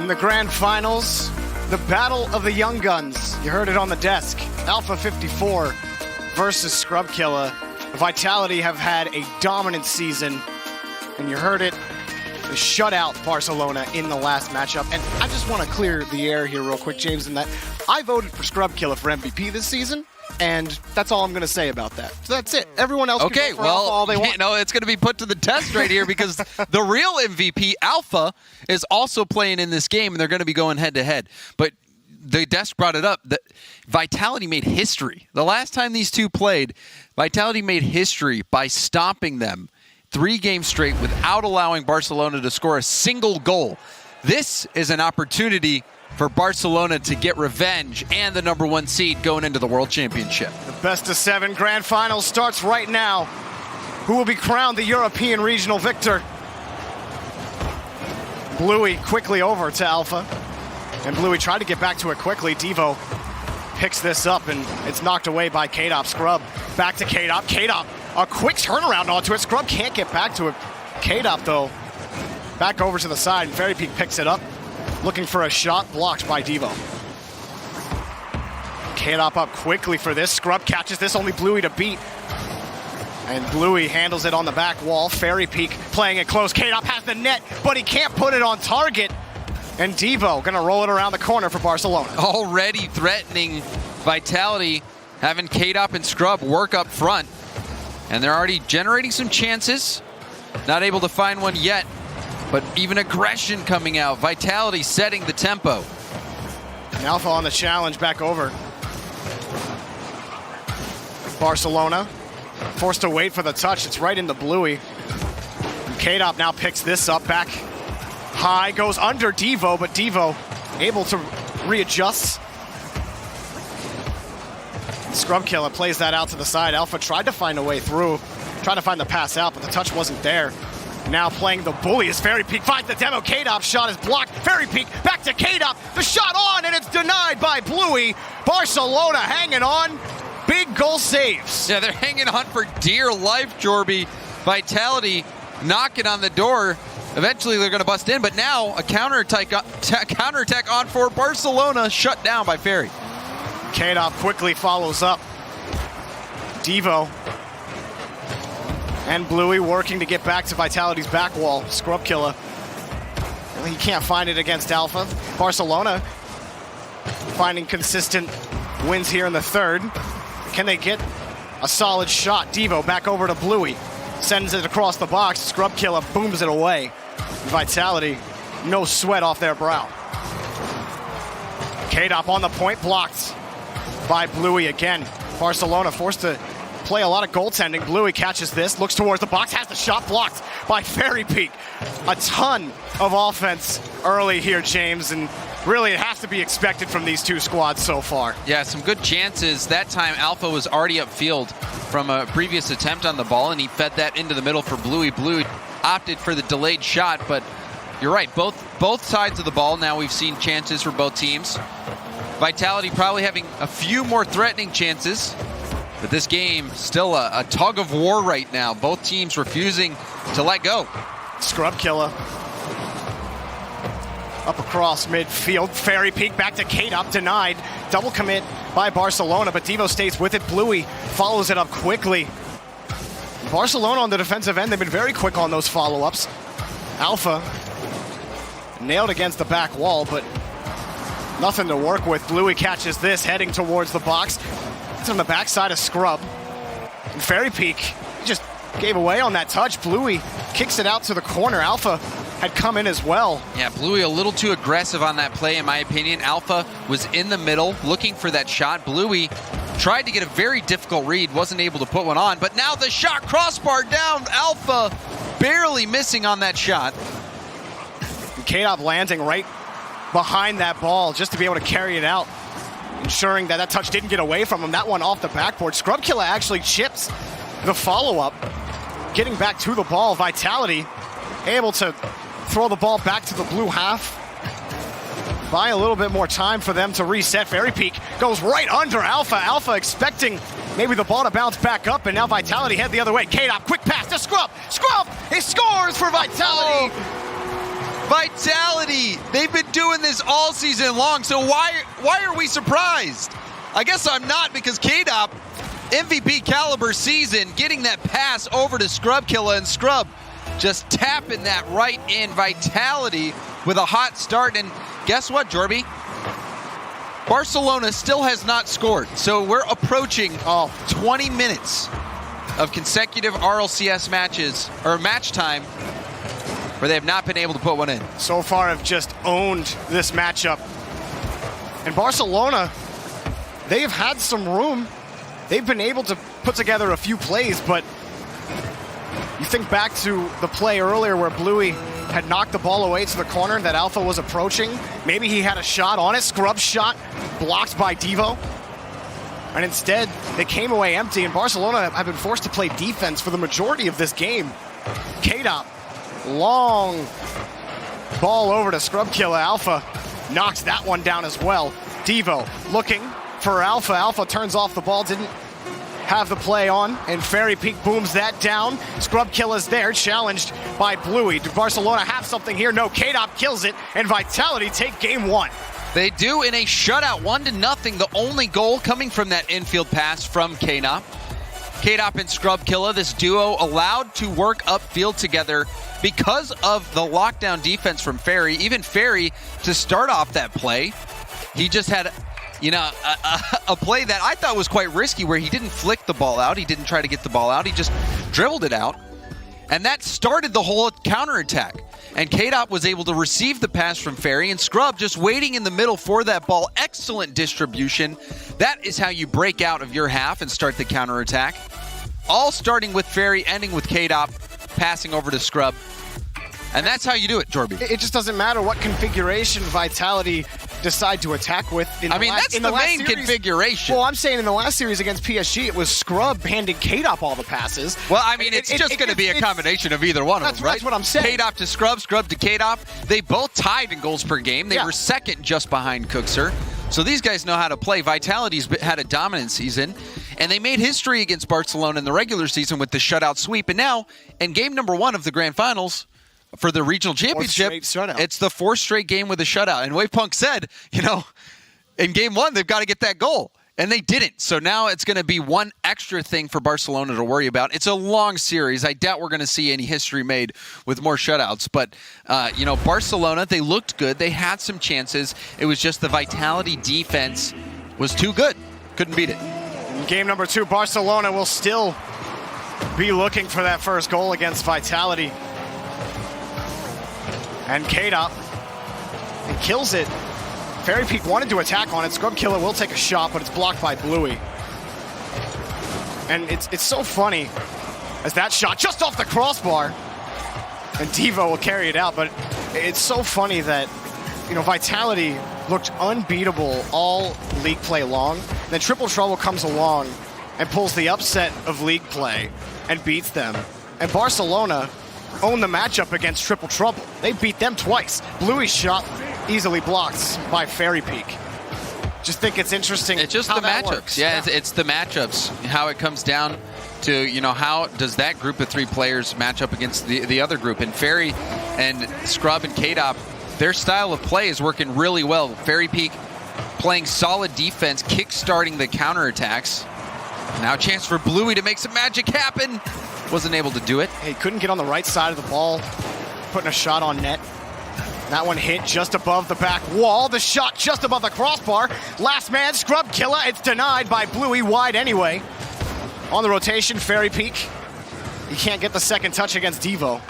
the grand finals, the battle of the young guns. You heard it on the desk. Alpha 54 versus Scrub Killer. Vitality have had a dominant season, and you heard it. They shut out Barcelona in the last matchup. And I just want to clear the air here real quick, James, in that I voted for Scrub Killer for MVP this season, and that's all I'm going to say about that. So that's it. Everyone else can vote for Alpha all they want. You know, it's going to be put to the test right here because the real MVP, Alpha, is also playing in this game, and they're going to be going head-to-head. But the desk brought it up that Vitality made history. The last time these two played, Vitality made history by stomping them 3 games straight without allowing Barcelona to score a single goal. This is an opportunity for Barcelona to get revenge and the #1 seed going into the World Championship. The best of 7 grand final starts right now. Who will be crowned the European regional victor? Bluey quickly over to Alpha. And Bluey tried to get back to it quickly. Devo picks this up, and it's knocked away by K-Dop. Scrub back to K-Dop. K-Dop, a quick turnaround onto it. Scrub can't get back to it. K-Dop, though, back over to the side, and Fairy Peak picks it up. Looking for a shot, blocked by Devo. K-Dop up quickly for this. Scrub catches this, only Bluey to beat. And Bluey handles it on the back wall. Fairy Peak playing it close. K-Dop has the net, but he can't put it on target. And Devo gonna roll it around the corner for Barcelona. Already threatening Vitality, having K-Dop and Scrub work up front. And they're already generating some chances. Not able to find one yet, but even aggression coming out. Vitality setting the tempo. And Alpha on the challenge, back over. Barcelona forced to wait for the touch. It's right into Bluey. And K-Dop now picks this up, back high, goes under Devo, but Devo able to readjust. Scrub Killer plays that out to the side. Alpha tried to find a way through, tried to find the pass out, but the touch wasn't there. Now playing the bully as Fairy Peak finds the demo. K-Dop shot is blocked. Fairy Peak back to K-Dop. The shot on, and it's denied by Bluey. Barcelona hanging on. Big goal saves. Yeah, they're hanging on for dear life, Jorby. Vitality knocking on the door. Eventually they're going to bust in, but now a counterattack on for Barcelona, shut down by Fairy. K-Dop quickly follows up. Devo and Bluey working to get back to Vitality's back wall. Scrub Killer, well, he can't find it against Alpha. Barcelona finding consistent wins here in the third. Can they get a solid shot? Devo back over to Bluey. Sends it across the box. Scrub Killer booms it away. Vitality, no sweat off their brow. K-Dop on the point, blocked by Bluey again. Barcelona forced to play a lot of goaltending. Bluey catches this, looks towards the box, has the shot blocked by Fairy Peak. A ton of offense early here, James, and really it has to be expected from these two squads so far. Yeah, some good chances. That time Alpha was already upfield from a previous attempt on the ball, and he fed that into the middle for Bluey. Bluey opted for the delayed shot, but you're right, both sides of the ball now we've seen chances for both teams. Vitality probably having a few more threatening chances, but this game still a tug of war right now. Both teams refusing to let go. Scrub Killer up across midfield. Fairy Peak back to K-Dop, denied. Double commit by Barcelona, but Devo stays with it. Bluey follows it up quickly. Barcelona on the defensive end, they've been very quick on those follow-ups. Alpha nailed against the back wall, but nothing to work with. Bluey catches this, heading towards the box. It's on the backside of Scrub. And Fairy Peak just gave away on that touch. Bluey kicks it out to the corner. Alpha had come in as well. Yeah, Bluey a little too aggressive on that play, in my opinion. Alpha was in the middle looking for that shot. Bluey tried to get a very difficult read, wasn't able to put one on, but now the shot, crossbar down. Alpha barely missing on that shot. And K-Dop landing right behind that ball just to be able to carry it out, ensuring that that touch didn't get away from him. That one off the backboard. Scrub Killer actually chips the follow-up, getting back to the ball. Vitality able to throw the ball back to the blue half. Buy a little bit more time for them to reset. Fairy Peak goes right under Alpha. Alpha expecting maybe the ball to bounce back up, and now Vitality head the other way. K-Dop, quick pass to Scrub. Scrub, he scores for Vitality. Vitality, they've been doing this all season long, so why are we surprised? I guess I'm not, because K-Dop, MVP caliber season, getting that pass over to Scrubkilla, and Scrub just tapping that right in. Vitality with a hot start, and guess what, Jorby? Barcelona still has not scored, so we're approaching 20 minutes of consecutive RLCS matches, or match time, where they have not been able to put one in. So far have just owned this matchup. And Barcelona, they've had some room. They've been able to put together a few plays, but you think back to the play earlier where Bluey had knocked the ball away to the corner that Alpha was approaching. Maybe he had a shot on it. Scrub's shot blocked by Devo. And instead, they came away empty, and Barcelona have been forced to play defense for the majority of this game. K-Dop, long ball over to Scrubkilla. Alpha knocks that one down as well. Devo looking for Alpha. Alpha turns off the ball, didn't have the play on, and Fairy Peak booms that down. Scrubkilla's there, challenged by Bluey. Do Barcelona have something here? No, K-Dop kills it, and Vitality take game one. They do in a shutout, 1-0. The only goal coming from that infield pass from K-Dop. K-Dop and Scrubkilla, this duo allowed to work upfield together because of the lockdown defense from Fairy. Even Fairy, to start off that play, he just had a play that I thought was quite risky, where he didn't flick the ball out. He didn't try to get the ball out. He just dribbled it out. And that started the whole counterattack. And K-Dop was able to receive the pass from Fairy, and Scrub just waiting in the middle for that ball. Excellent distribution. That is how you break out of your half and start the counterattack. All starting with Fairy, ending with K-Dop, passing over to Scrub. And that's how you do it, Jorby. It just doesn't matter what configuration Vitality decide to attack with. That's the main configuration. Well, I'm saying in the last series against PSG, it was Scrub handing K-Dop all the passes. Well, it's just going to be a combination of either one of them, right? That's what I'm saying. K-Dop to Scrub, Scrub to K-Dop. They both tied in goals per game. They were second just behind Cookser. So these guys know how to play. Vitality's had a dominant season, and they made history against Barcelona in the regular season with the shutout sweep. And now, in game number 1 of the Grand Finals, for the regional championship, it's the 4th straight game with a shutout. And Wavepunk said, in game 1, they've got to get that goal. And they didn't. So now it's going to be one extra thing for Barcelona to worry about. It's a long series. I doubt we're going to see any history made with more shutouts. But, Barcelona, they looked good. They had some chances. It was just the Vitality defense was too good. Couldn't beat it. In game number 2, Barcelona will still be looking for that first goal against Vitality. And K-Dop, he kills it. Fairy Peak wanted to attack on it. Scrubkilla will take a shot, but it's blocked by Bluey. And it's so funny as that shot just off the crossbar, and Devo will carry it out. But it's so funny that Vitality looked unbeatable all league play long. Then Triple Trouble comes along and pulls the upset of league play and beats them. And Barcelona own the matchup against Triple Trouble. They beat them twice. Bluey's shot easily blocked by Fairy Peak. Just think it's interesting. It's just how the that matchups. works. Yeah, it's the matchups. How it comes down to, how does that group of 3 players match up against the other group? And Fairy and Scrub and K-Dop, their style of play is working really well. Fairy Peak playing solid defense, kick-starting the counterattacks. Now a chance for Bluey to make some magic happen. Wasn't able to do it. He couldn't get on the right side of the ball, putting a shot on net. That one hit just above the back wall. The shot just above the crossbar. Last man, Scrubkilla. It's denied by Bluey, wide anyway. On the rotation, Fairy Peak. He can't get the second touch against Devo.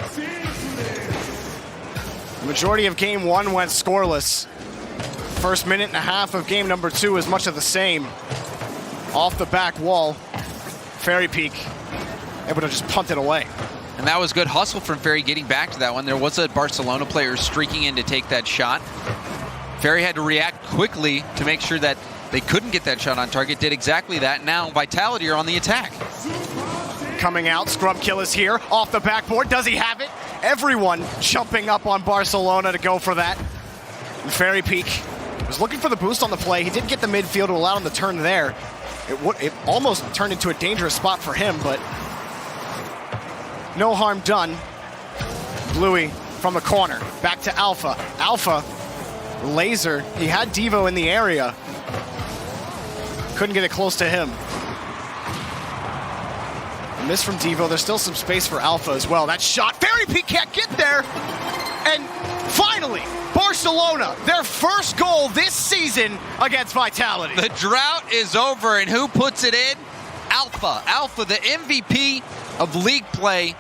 The majority of game 1 went scoreless. First minute and a half of game number 2 is much of the same. Off the back wall, Fairy Peak able to just punt it away. And that was good hustle from Fairy getting back to that one. There was a Barcelona player streaking in to take that shot. Fairy had to react quickly to make sure that they couldn't get that shot on target. Did exactly that. Now Vitality are on the attack. Coming out, Scrubkilla's here. Off the backboard. Does he have it? Everyone jumping up on Barcelona to go for that. And Fairy Peak was looking for the boost on the play. He did get the midfield to allow him to turn there. It almost turned into a dangerous spot for him, but no harm done. Bluey from the corner. Back to Alpha. Alpha, laser. He had Devo in the area. Couldn't get it close to him. Miss from Devo. There's still some space for Alpha as well. That shot, Fairy Peak can't get there. And finally, Barcelona, their first goal this season against Vitality. The drought is over, and who puts it in? Alpha. Alpha, the MVP of league play,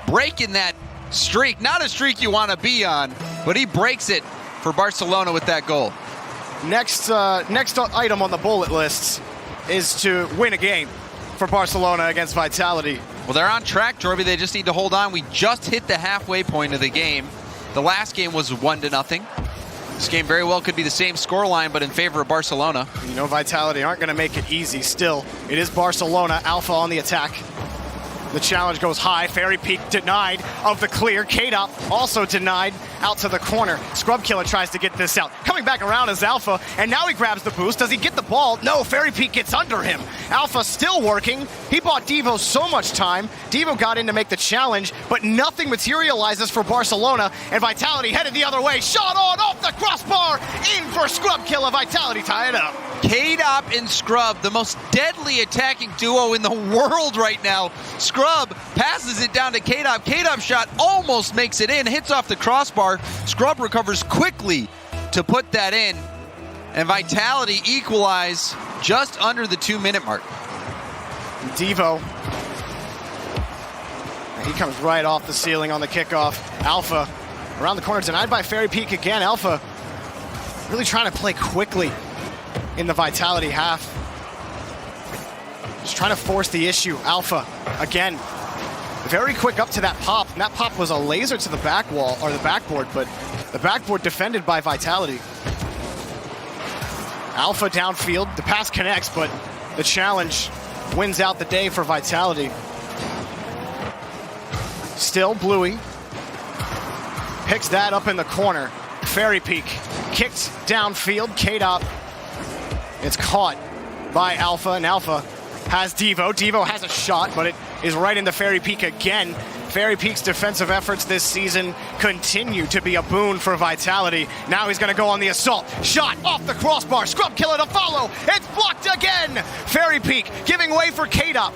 breaking that streak. Not a streak you want to be on, but he breaks it for Barcelona with that goal. Next item on the bullet list is to win a game for Barcelona against Vitality. Well, they're on track, Jorby. They just need to hold on. We just hit the halfway point of the game. The last game was 1-0. This game very well could be the same scoreline, but in favor of Barcelona. You know, Vitality aren't going to make it easy still. It is Barcelona. Alpha on the attack. The challenge goes high. Fairy Peak denied of the clear. K-Dop also denied out to the corner. Scrub Killer tries to get this out. Coming back around is Alpha, and now he grabs the boost. Does he get the ball? No, Fairy Peak gets under him. Alpha still working. He bought Devo so much time. Devo got in to make the challenge, but nothing materializes for Barcelona, and Vitality headed the other way. Shot on off the crossbar. In for Scrub Killer. Vitality tie it up. K-Dop and Scrub, the most deadly attacking duo in the world right now. Scrub passes it down to K-Dop. K-Dop shot almost makes it in, hits off the crossbar. Scrub recovers quickly to put that in. And Vitality equalize just under the 2-minute mark. Devo. He comes right off the ceiling on the kickoff. Alpha around the corner, denied by Fairy Peak again. Alpha really trying to play quickly in the Vitality half. Just trying to force the issue. Alpha, again, very quick up to that pop. And that pop was a laser to the back wall, or the backboard, but the backboard defended by Vitality. Alpha downfield, the pass connects, but the challenge wins out the day for Vitality. Still Bluey. Picks that up in the corner. Fairy Peak kicked downfield. K-Dop. It's caught by Alpha, and Alpha has Devo. Devo has a shot, but it is right into Fairy Peak again. Fairy Peak's defensive efforts this season continue to be a boon for Vitality. Now he's going to go on the assault. Shot off the crossbar. Scrub Killer to follow. It's blocked again. Fairy Peak giving way for K-Dop.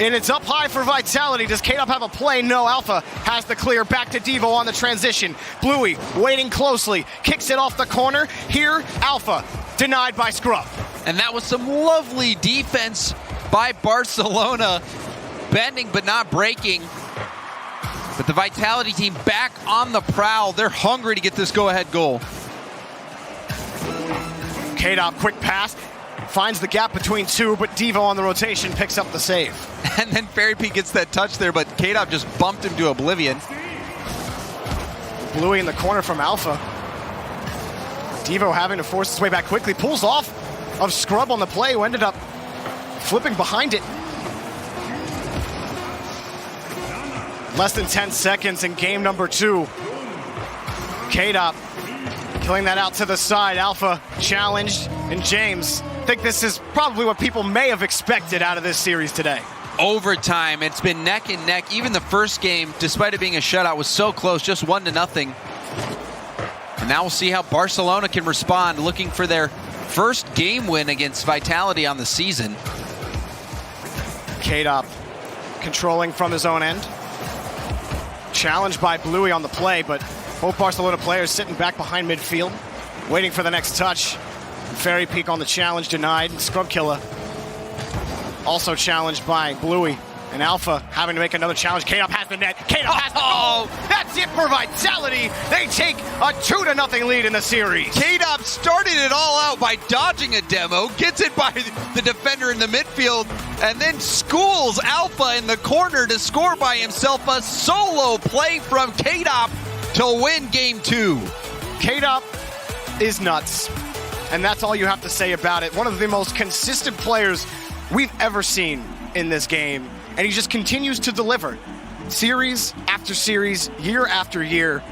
And it's up high for Vitality. Does K-Dop have a play? No. Alpha has the clear. Back to Devo on the transition. Bluey waiting closely. Kicks it off the corner. Here, Alpha denied by Scrub. And that was some lovely defense by Barcelona. Bending but not breaking. But the Vitality team back on the prowl. They're hungry to get this go-ahead goal. K-Dop, quick pass. Finds the gap between two, but Devo on the rotation picks up the save. And then Fairy Peak gets that touch there, but K-Dop just bumped him to oblivion. Bluey in the corner from Alpha. Devo having to force his way back quickly. Pulls off of Scrub on the play, who ended up flipping behind it. Less than 10 seconds in game number 2. K-Dop killing that out to the side. Alpha challenged, and James, I think this is probably what people may have expected out of this series today. Overtime, it's been neck and neck. Even the first game, despite it being a shutout, was so close, just 1-0. And now we'll see how Barcelona can respond, looking for their first game win against Vitality on the season. K-Dop controlling from his own end. Challenged by Bluey on the play, but both Barcelona players sitting back behind midfield, waiting for the next touch. Fairy Peak on the challenge, denied. Scrub Killer also challenged by Bluey. And Alpha having to make another challenge. K-Dop has the net. K-Dop has the goal. That's it for Vitality. They take a 2-0 lead in the series. K-Dop started it all out by dodging a demo, gets it by the defender in the midfield, and then schools Alpha in the corner to score by himself. A solo play from K-Dop to win game 2. K-Dop is nuts, and that's all you have to say about it. One of the most consistent players we've ever seen in this game, and he just continues to deliver series after series, year after year.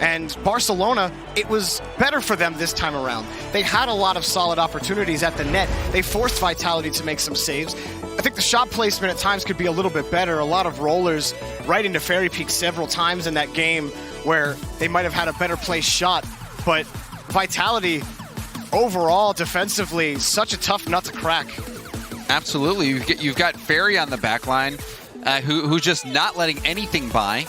And Barcelona, it was better for them this time around. They had a lot of solid opportunities at the net. They forced Vitality to make some saves. I think the shot placement at times could be a little bit better. A lot of rollers right into Fairy Peak several times in that game where they might have had a better placed shot. But Vitality, overall, defensively, such a tough nut to crack. Absolutely. You've got Ferry on the back line, who's just not letting anything by.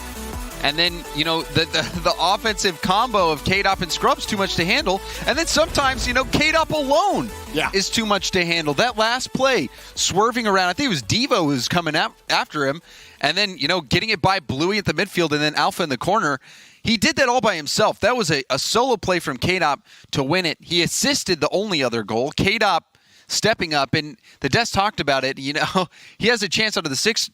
And then, you know, the offensive combo of K-Dop and Scrub's too much to handle. And then sometimes, you know, K-Dop alone is too much to handle. That last play, swerving around, I think it was Devo who was coming after him. And then, you know, getting it by Bluey at the midfield and then Alpha in the corner. He did that all by himself. That was a solo play from K-Dop to win it. He assisted the only other goal. K-Dop stepping up, and the desk talked about it. You know, he has a chance out of the 6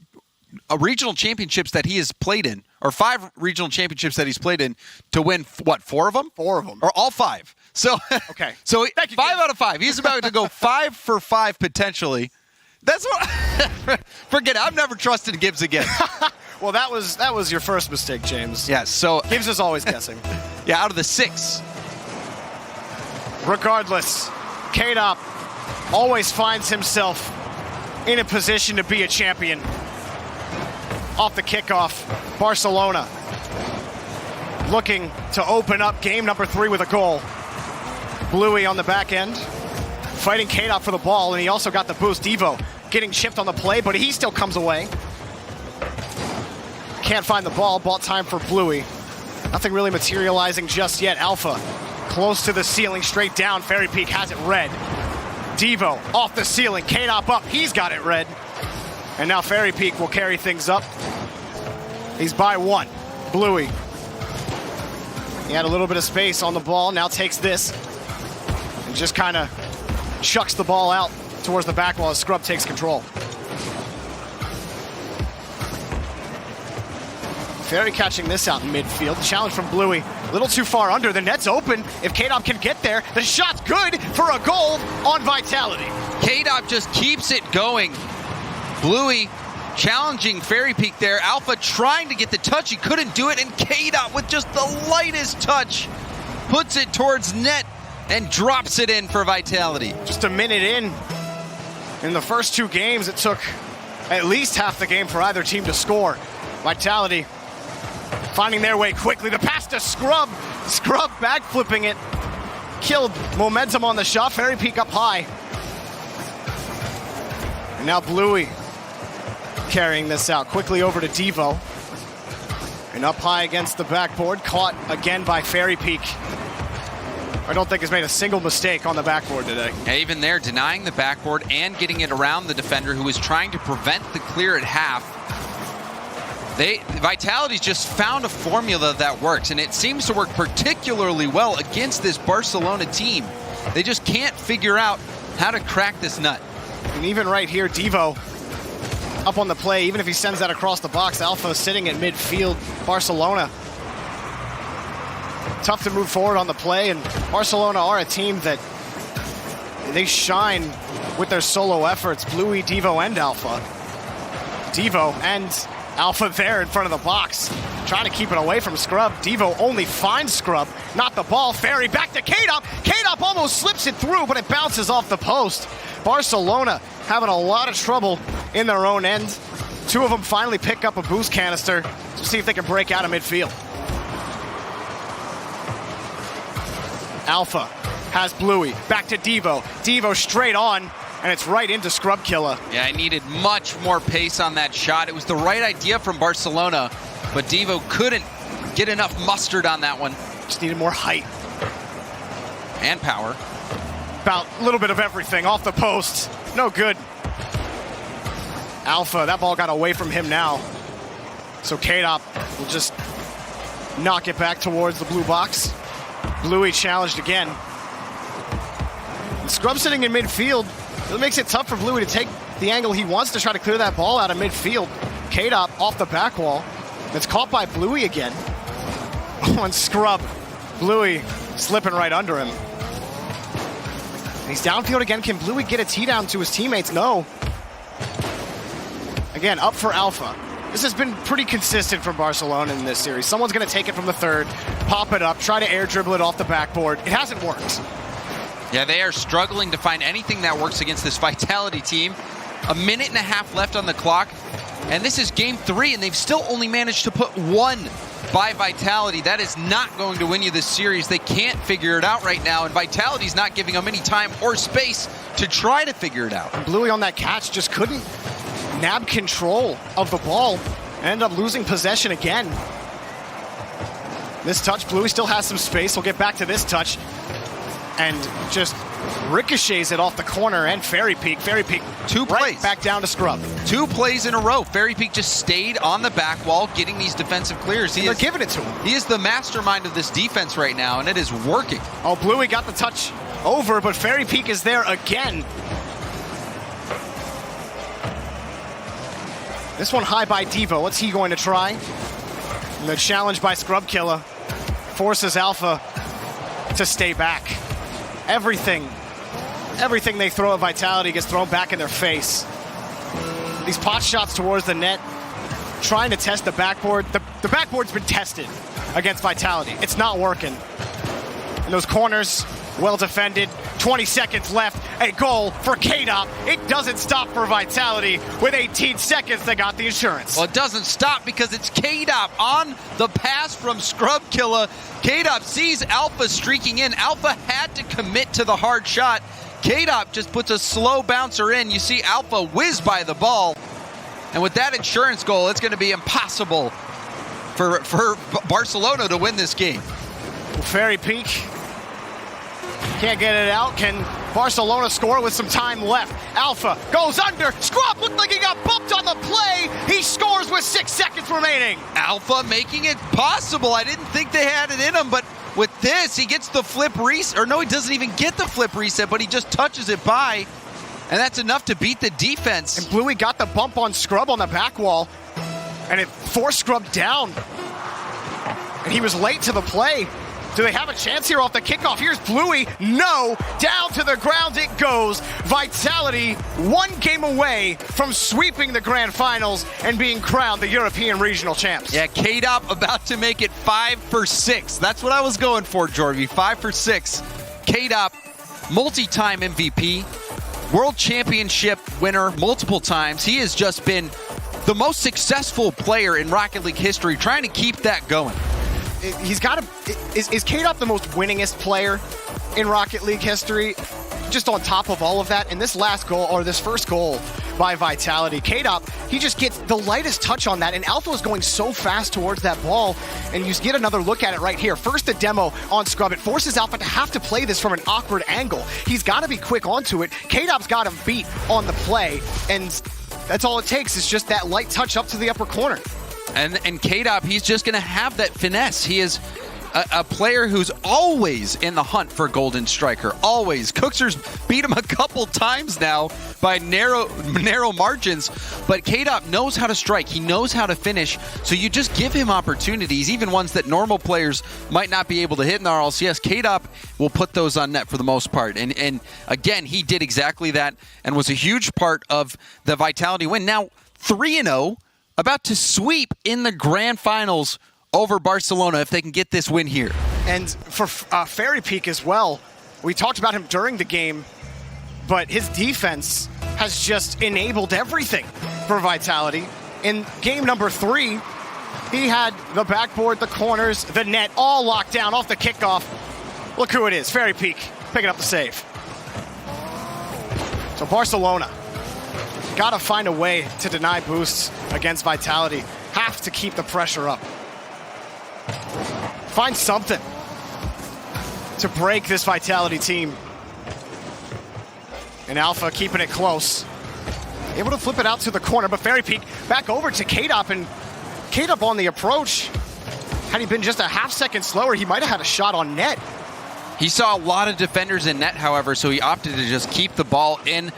regional championships that he has played in, or 5 regional championships that he's played in, to win, what, 4 of them? 4 of them. Or all 5. So, okay. So Thank you, 5 out of 5. He's about to go 5 for 5 potentially. That's what. Forget it. I've never trusted Gibbs again. Well, that was your first mistake, James. Yes. So Gibbs is always guessing. Yeah, out of the 6. Regardless, K-Dop always finds himself in a position to be a champion. Off the kickoff, Barcelona looking to open up game number 3 with a goal. Bluey on the back end, fighting K-Dop for the ball, and he also got the boost. Devo getting chipped on the play, but he still comes away. Can't find the ball. Ball time for Bluey. Nothing really materializing just yet. Alpha close to the ceiling, straight down. Fairy Peak has it red. Devo off the ceiling. K-Dop up. He's got it red. And now Fairy Peak will carry things up. He's by 1. Bluey. He had a little bit of space on the ball. Now takes this and just kind of chucks the ball out towards the back wall as Scrub takes control. Ferry catching this out in midfield. Challenge from Bluey. A little too far under. The net's open. If K-Dop can get there, the shot's good for a goal on Vitality. K-Dop just keeps it going. Bluey challenging Fairy Peak there. Alpha trying to get the touch. He couldn't do it. And K-Dop with just the lightest touch puts it towards net and drops it in for Vitality. Just a minute in. In the first 2 games, it took at least half the game for either team to score. Vitality finding their way quickly. The pass to Scrub. Scrub backflipping it. Killed momentum on the shot. Fairy Peak up high. And now Bluey carrying this out. Quickly over to Devo. And up high against the backboard. Caught again by Fairy Peak. I don't think he's made a single mistake on the backboard today. Yeah, even there, denying the backboard and getting it around the defender who was trying to prevent the clear at half. Vitality's just found a formula that works, and it seems to work particularly well against this Barcelona team. They just can't figure out how to crack this nut. And even right here, Devo up on the play, even if he sends that across the box, Alpha sitting at midfield. Barcelona tough to move forward on the play, and Barcelona are a team that they shine with their solo efforts. Bluey, Devo, and Alpha. Devo and Alpha there in front of the box, trying to keep it away from Scrub. Devo only finds Scrub, not the ball. Ferry back to K-Dop. K-Dop almost slips it through, but it bounces off the post. Barcelona having a lot of trouble in their own end. 2 of them finally pick up a boost canister to see if they can break out of midfield. Alpha has Bluey, back to Devo. Devo straight on, and it's right into Scrub Killer. Yeah, I needed much more pace on that shot. It was the right idea from Barcelona, but Devo couldn't get enough mustard on that one. Just needed more height. And power. About a little bit of everything off the post. No good. Alpha, that ball got away from him now. So K-Dop will just knock it back towards the blue box. Bluey challenged again. And Scrub sitting in midfield. It makes it tough for Bluey to take the angle he wants to try to clear that ball out of midfield. K-Dop off the back wall. It's caught by Bluey again. Oh, and Scrub. Bluey slipping right under him. And he's downfield again. Can Bluey get a tee down to his teammates? No. Again, up for Alpha. This has been pretty consistent from Barcelona in this series. Someone's going to take it from the third, pop it up, try to air dribble it off the backboard. It hasn't worked. Yeah, they are struggling to find anything that works against this Vitality team. 1.5 minutes left on the clock, and this is game 3, and they've still only managed to put 1 by Vitality. That is not going to win you this series. They can't figure it out right now, and Vitality's not giving them any time or space to try to figure it out. Bluey on that catch just couldn't nab control of the ball. Ended up losing possession again. This touch, Bluey still has some space. We'll get back to this touch. And just ricochets it off the corner and Fairy Peak. Fairy Peak Two right plays. back down to Scrub. 2 plays in a row. Fairy Peak just stayed on the back wall, getting these defensive clears. They're giving it to him. He is the mastermind of this defense right now, and it is working. Oh, Bluey got the touch over, but Fairy Peak is there again. This one high by Devo. What's he going to try? And the challenge by Scrub Killer forces Alpha to stay back. Everything they throw at Vitality gets thrown back in their face. These pot shots towards the net, trying to test the backboard. The backboard's been tested against Vitality. It's not working. And those corners, well defended. 20 seconds left. A goal for K-Dop. It doesn't stop for Vitality. With 18 seconds, they got the insurance. Well, it doesn't stop because it's K-Dop on the pass from Scrub Killer. K-Dop sees Alpha streaking in. Alpha had to commit to the hard shot. K-Dop just puts a slow bouncer in. You see Alpha whiz by the ball. And with that insurance goal, it's going to be impossible for Barcelona to win this game. Fairy Peak can't get it out. Can Barcelona score with some time left? Alpha goes under. Scrub looked like he got bumped on the play. He scores with 6 seconds remaining. Alpha making it possible. I didn't think they had it in him, but with this, he gets the flip reset. Or no, he doesn't even get the flip reset, but he just touches it by. And that's enough to beat the defense. And Bluey got the bump on Scrub on the back wall, and it forced Scrub down. And he was late to the play. Do they have a chance here off the kickoff? Here's Bluey. No. Down to the ground it goes. Vitality 1 game away from sweeping the grand finals and being crowned the European regional champs. Yeah, K-Dop about to make it 5 for 6. That's what I was going for, Jorby. 5 for 6. K-Dop, multi-time MVP, world championship winner multiple times. He has just been the most successful player in Rocket League history, trying to keep that going. He's got to. Is K-Dop the most winningest player in Rocket League history? Just on top of all of that, and this last goal, or this first goal by Vitality, K-Dop, he just gets the lightest touch on that, and Alpha is going so fast towards that ball, and you get another look at it right here. First, the demo on Scrub. It forces Alpha to have to play this from an awkward angle. He's got to be quick onto it. K-Dop's got him beat on the play, and that's all it takes is just that light touch up to the upper corner. And K-Dop, he's just going to have that finesse. He is a player who's always in the hunt for Golden Striker. Always. Cookser's beat him a couple times now by narrow margins. But K-Dop knows how to strike. He knows how to finish. So you just give him opportunities, even ones that normal players might not be able to hit in the RLCS. K-Dop will put those on net for the most part. And again, he did exactly that and was a huge part of the Vitality win. Now, 3-0. About to sweep in the grand finals over Barcelona if they can get this win here. And for Fairy Peak as well, we talked about him during the game, but his defense has just enabled everything for Vitality. In game number 3, he had the backboard, the corners, the net, all locked down off the kickoff. Look who it is, Fairy Peak, picking up the save. So Barcelona got to find a way to deny boosts against Vitality. Have to keep the pressure up. Find something to break this Vitality team. And Alpha keeping it close. Able to flip it out to the corner, but Fairy Peak back over to K-Dop, and K-Dop on the approach. Had he been just a half second slower, he might have had a shot on net. He saw a lot of defenders in net, however, so he opted to just keep the ball in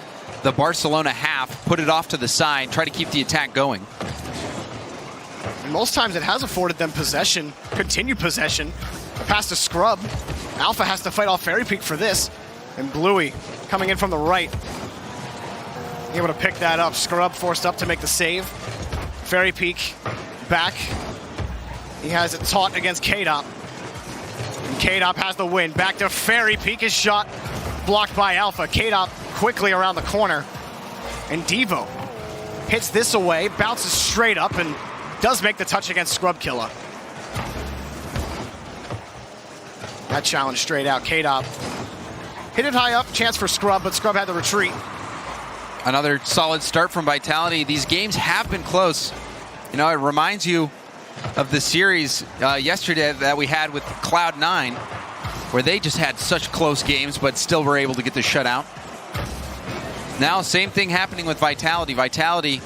the Barcelona half, put it off to the side, try to keep the attack going. And most times it has afforded them possession, continued possession. A pass to Scrub. Alpha has to fight off Fairy Peak for this. And Bluey coming in from the right. Able to pick that up. Scrub forced up to make the save. Fairy Peak back. He has it taut against K-Dop. And K-Dop has the win. Back to Fairy Peak. His shot blocked by Alpha. K-Dop quickly around the corner. And Devo hits this away, bounces straight up, and does make the touch against Scrub Killer. That challenge straight out. K-Dop hit it high up. Chance for Scrub, but Scrub had the retreat. Another solid start from Vitality. These games have been close. You know, it reminds you of the series yesterday that we had with Cloud9, where they just had such close games, but still were able to get the shutout. Now, same thing happening with Vitality. Vitality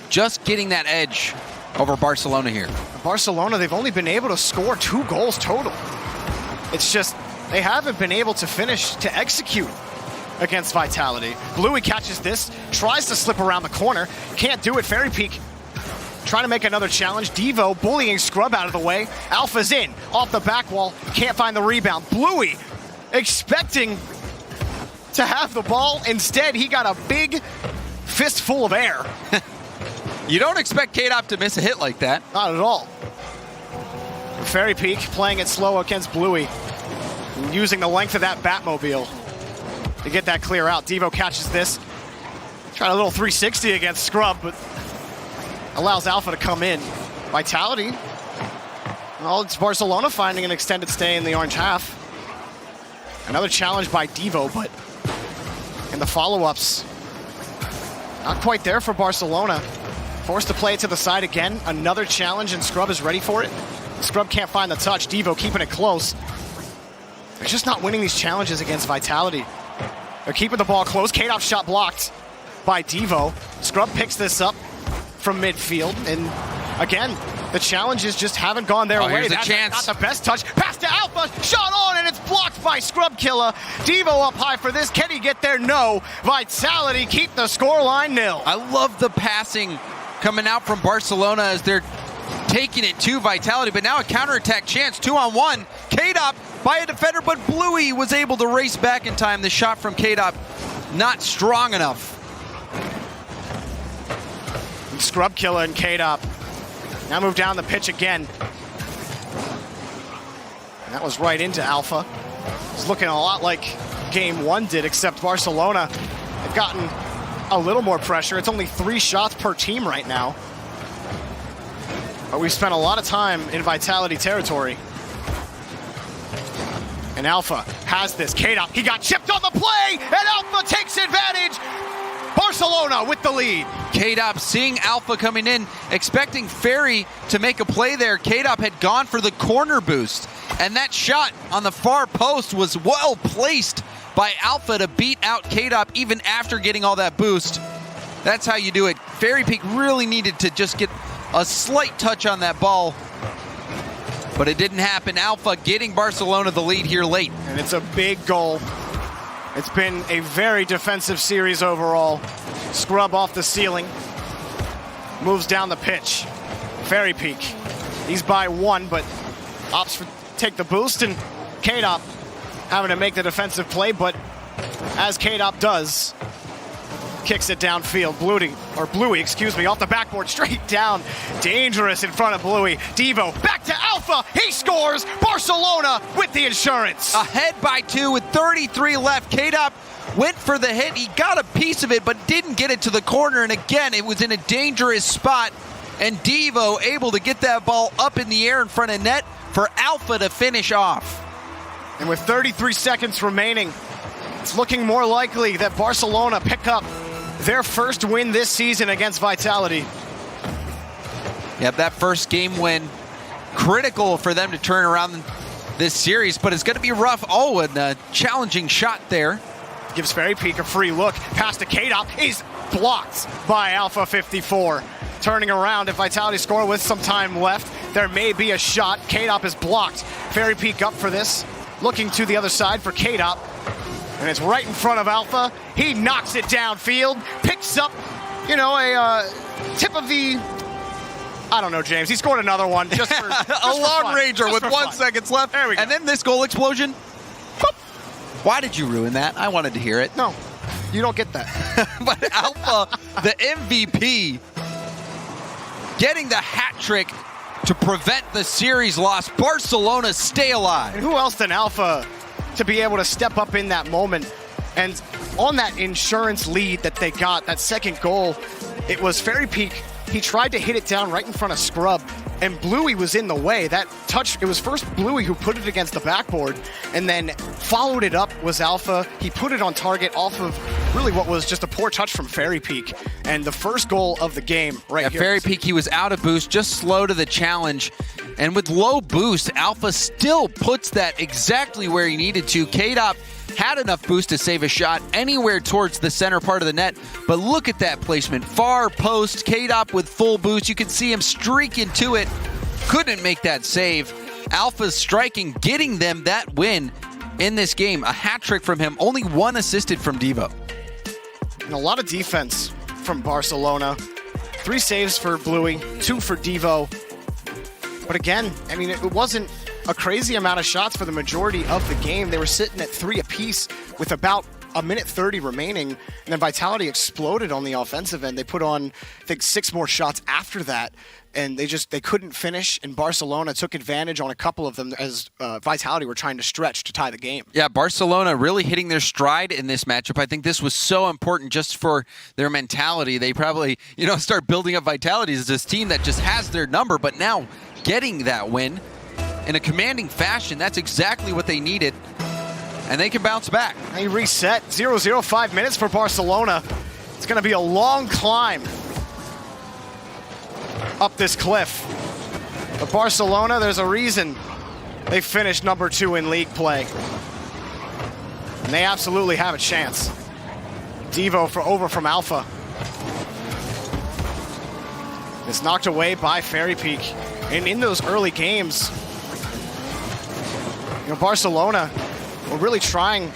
just getting that edge over Barcelona here. Barcelona, they've only been able to score 2 goals total. It's just they haven't been able to finish, to execute against Vitality. Bluey catches this, tries to slip around the corner, can't do it. Fairy Peak trying to make another challenge. Devo bullying Scrub out of the way. Alpha's in, off the back wall, can't find the rebound. Bluey expecting to have the ball. Instead, he got a big fistful of air. You don't expect K-Dop to miss a hit like that. Not at all. Fairy Peak playing it slow against Bluey, using the length of that Batmobile to get that clear out. Devo catches this. Tried a little 360 against Scrub, but allows Alpha to come in. Vitality, well, it's Barcelona finding an extended stay in the orange half. Another challenge by Devo, but in the follow-ups, not quite there for Barcelona. Forced to play it to the side again. Another challenge, and Scrub is ready for it. Scrub can't find the touch. Devo keeping it close. They're just not winning these challenges against Vitality. They're keeping the ball close. K-Dop shot blocked by Devo. Scrub picks this up from midfield, and again, the challenges just haven't gone their way. Here's a That's chance. Not the best touch. Pass to Alpha. Shot on, and it's blocked by Scrub Killer. Devo up high for this. Can he get there? No. Vitality keep the scoreline nil. I love the passing coming out from Barcelona as they're taking it to Vitality, but now a counterattack chance, 2-on-1. K-Dop by a defender, but Bluey was able to race back in time. The shot from K-Dop not strong enough. Scrub Killer and K-Dop now move down the pitch again. And that was right into Alpha. It's looking a lot like game 1 did, except Barcelona have gotten a little more pressure. It's only 3 shots per team right now. But we've spent a lot of time in Vitality territory. And Alpha has this. K-Dop, he got chipped on the play, and Alpha takes advantage. Barcelona with the lead. K-Dop seeing Alpha coming in, expecting Fairy to make a play there. K-Dop had gone for the corner boost, and that shot on the far post was well placed by Alpha to beat out K-Dop even after getting all that boost. That's how you do it. Fairy Peak really needed to just get a slight touch on that ball, but it didn't happen. Alpha getting Barcelona the lead here late. And it's a big goal. It's been a very defensive series overall. Scrub off the ceiling. Moves down the pitch. Fairy Peak. He's by 1, but opts for take the boost, and K-Dop having to make the defensive play, but as K-Dop does, kicks it downfield. Bluey, off the backboard, straight down. Dangerous in front of Bluey. Devo, back to Alpha. He scores. Barcelona with the insurance. Ahead by 2 with 33 left. K-Dop went for the hit. He got a piece of it, but didn't get it to the corner. And again, it was in a dangerous spot. And Devo able to get that ball up in the air in front of net for Alpha to finish off. And with 33 seconds remaining, it's looking more likely that Barcelona pick up their first win this season against Vitality. Yep, that first game win, critical for them to turn around this series, but it's going to be rough. Oh, and a challenging shot there. Gives Fairy Peak a free look. Pass to K-Dop. He's blocked by Alpha 54. Turning around, if Vitality score with some time left, there may be a shot. K-Dop is blocked. Fairy Peak up for this. Looking to the other side for K-Dop. And it's right in front of Alpha. He knocks it downfield, picks up, a tip of the, I don't know, James. He scored another one just for a long ranger with 1 second left. There we go. And then this goal explosion. Why did you ruin that? I wanted to hear it. No, you don't get that. But Alpha, the MVP, getting the hat trick to prevent the series loss. Barcelona stay alive. And who else than Alpha to be able to step up in that moment? And on that insurance lead that they got, that second goal, it was Fairy Peak. He tried to hit it down right in front of Scrub, and Bluey was in the way. That touch, it was first Bluey who put it against the backboard, and then followed it up was Alpha. He put it on target off of really what was just a poor touch from Fairy Peak, and the first goal of the game right here. Fairy Peak, he was out of boost, just slow to the challenge, and with low boost, Alpha still puts that exactly where he needed to. K-Dop had enough boost to save a shot anywhere towards the center part of the net, but look at that placement. Far post, K-Dop with full boost. You can see him streaking to it. Couldn't make that save. Alpha's striking, getting them that win in this game. A hat trick from him, only one assisted from Devo. And a lot of defense from Barcelona. 3 saves for Bluey, 2 for Devo. But again, I mean, it wasn't a crazy amount of shots for the majority of the game. They were sitting at 3 apiece with about a minute 30 remaining, and then Vitality exploded on the offensive end. They put on, I think, 6 more shots after that, and they couldn't finish, and Barcelona took advantage on a couple of them as Vitality were trying to stretch to tie the game. Yeah, Barcelona really hitting their stride in this matchup. I think this was so important just for their mentality. They probably, start building up Vitality as this team that just has their number, but now getting that win in a commanding fashion, that's exactly what they needed, and they can bounce back. They reset. 0-0, 5 minutes for Barcelona. It's going to be a long climb up this cliff. But Barcelona, there's a reason they finished number 2 in league play. And they absolutely have a chance. Devo over from Alpha. It's knocked away by Fairy Peak. And in those early games, Barcelona were really trying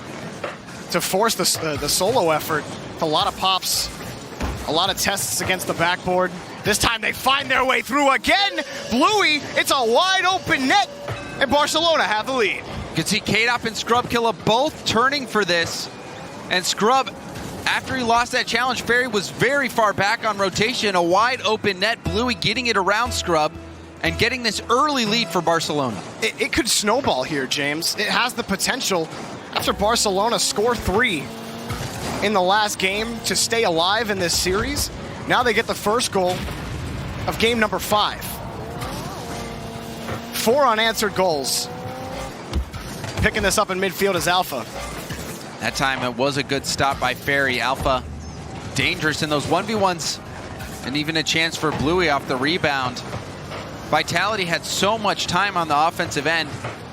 to force the solo effort. A lot of pops, a lot of tests against the backboard. This time they find their way through again. Bluey, it's a wide open net, and Barcelona have the lead. You can see K-Dop and Scrubkilla both turning for this. And Scrub, after he lost that challenge, Fairy was very far back on rotation. A wide open net, Bluey getting it around Scrub and getting this early lead for Barcelona. It could snowball here, James. It has the potential, after Barcelona score 3 in the last game, to stay alive in this series. Now they get the first goal of game number 5. 4 unanswered goals. Picking this up in midfield is Alpha. That time it was a good stop by Fairy. Alpha dangerous in those 1v1s, and even a chance for Bluey off the rebound. Vitality had so much time on the offensive end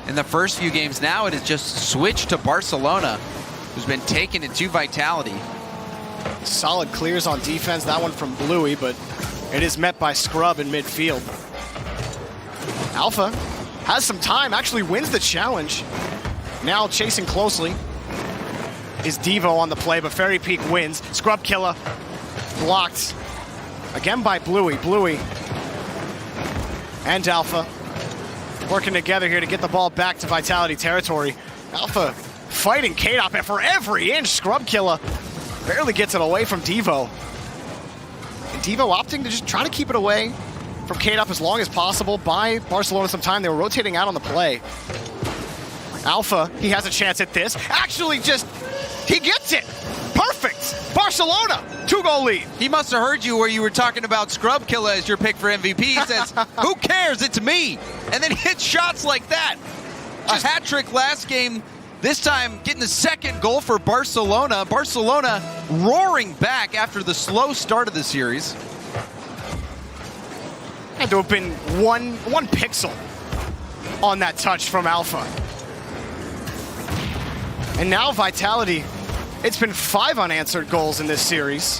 in the first few games. Now it has just switched to Barcelona, who's been taken into Vitality. Solid clears on defense, that one from Bluey, but it is met by Scrub in midfield. Alpha has some time, actually wins the challenge. Now chasing closely is Devo on the play, but Fairy Peak wins. Scrubkilla blocked again by Bluey. Bluey and Alpha working together here to get the ball back to Vitality territory. Alpha fighting K-Dop, and for every inch, Scrubkilla barely gets it away from Devo. And Devo opting to just try to keep it away from K-Dop as long as possible. Buy Barcelona some time. They were rotating out on the play. Alpha, he has a chance at this. Actually, he gets it. Perfect. Barcelona, 2-goal lead. He must have heard you where you were talking about Scrubkilla as your pick for MVP. He says, who cares? It's me. And then hits shots like that. A hat trick last game. This time getting the second goal for Barcelona. Barcelona roaring back after the slow start of the series. Had to have been one pixel on that touch from Alpha. And now Vitality, it's been 5 unanswered goals in this series.